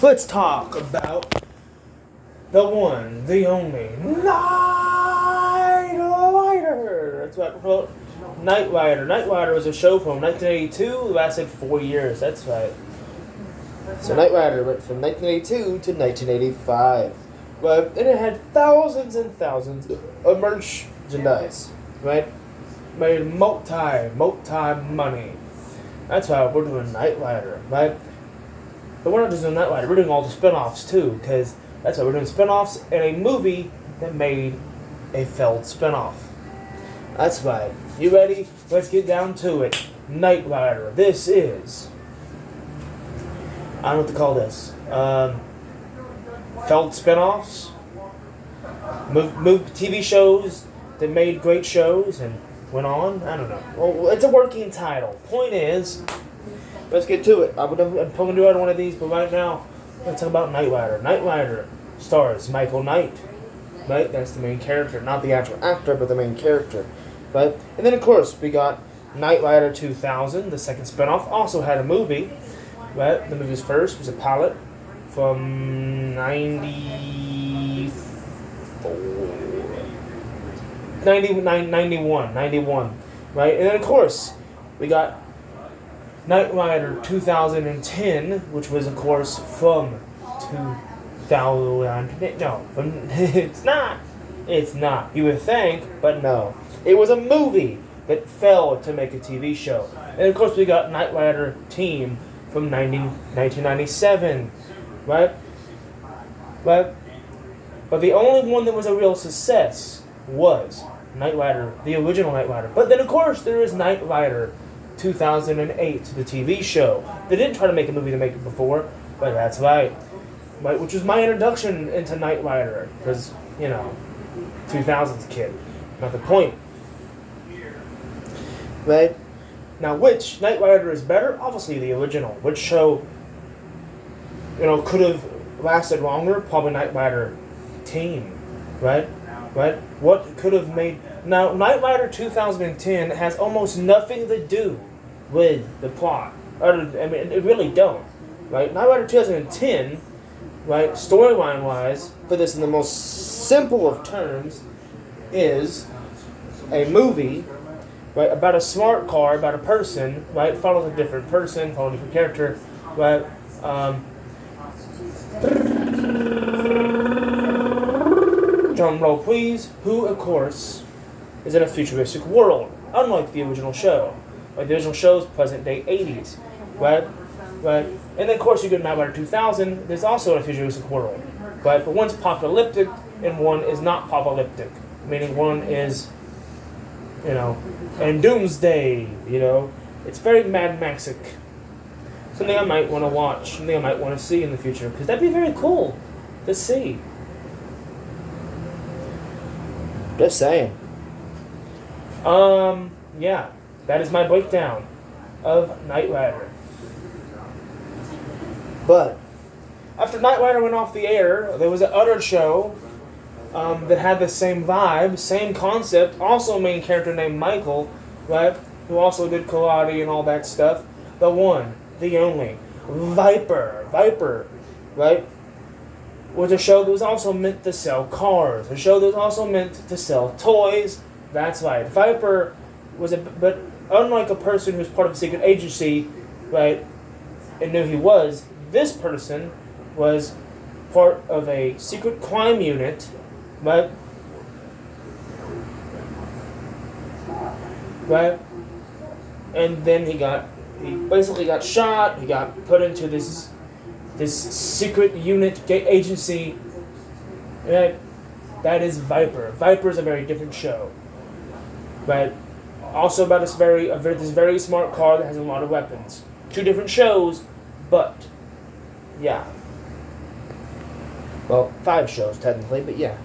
let's talk about the one, the only Knight Rider. That's what we're called. Knight Rider. Knight Rider was a show from 1982. It lasted 4 years. That's right. So Knight Rider went from 1982 to 1985. But and it had thousands and thousands of merchandise. Right? Made multi money. That's why we're doing Knight Rider, right? But we're not just doing Knight Rider, we're doing all the spin-offs too, because that's why we're doing spin-offs and a movie that made a failed spin-off. That's right. You ready? Let's get down to it. Knight Rider. This is, I don't know what to call this. Failed spin-offs? TV shows that made great shows and went on? I don't know. Well, it's a working title. Point is, let's get to it. I'm going to do another one of these, but right now, let's talk about Knight Rider. Knight Rider stars Michael Knight. Right? That's the main character. Not the actual actor, but the main character. Right? And then, of course, we got Knight Rider 2000, the second spinoff. Also had a movie. Right? The movie's first was a pilot from 91. Right? And then, of course, we got Knight Rider 2010, which was, of course, from 2000. No, it's not. It's not. You would think, but no. It was a movie that failed to make a TV show. And, of course, we got Knight Rider Team from 1997. Right? But the only one that was a real success was Knight Rider, the original Knight Rider. But then, of course, there is Knight Rider 2008, the TV show. They didn't try to make a movie to make it before, but that's right. Which was my introduction into Knight Rider, because, 2000s kid. Not the point. Right? Now, which Knight Rider is better? Obviously, the original. Which show, could have lasted longer? Probably Knight Rider Team. Right? What could have made... Now, Knight Rider 2010 has almost nothing to do with the plot. It really don't. Right? Knight Rider 2010, right, storyline-wise, put this in the most simple of terms, is a movie, right, about a smart car, about a person, right, follows a different person, follows a different character, right, drum roll please, who, of course, is in a futuristic world, unlike the original show. Like the original show's present-day 80s, right? And then, of course, you get Knight Rider 2000, there's also a futuristic world, right? But one's apocalyptic and one is not apocalyptic, meaning one is, and Doomsday, It's very Mad Maxic. Something I might want to watch, something I might want to see in the future, because that'd be very cool to see. Just saying. Yeah, that is my breakdown of Knight Rider. But after Knight Rider went off the air, there was another show that had the same vibe, same concept, also a main character named Michael, right, who also did karate and all that stuff. The one, the only, Viper, right, was a show that was also meant to sell cars, a show that was also meant to sell toys. That's right. Viper was but unlike a person who's part of a secret agency, right, and knew he was, this person was part of a secret crime unit, right, and then he basically got shot, he got put into this secret unit agency, right? That is Viper. Viper is a very different show. But also about this very smart car that has a lot of weapons. Two different shows, but yeah. Well, 5 shows technically, but yeah.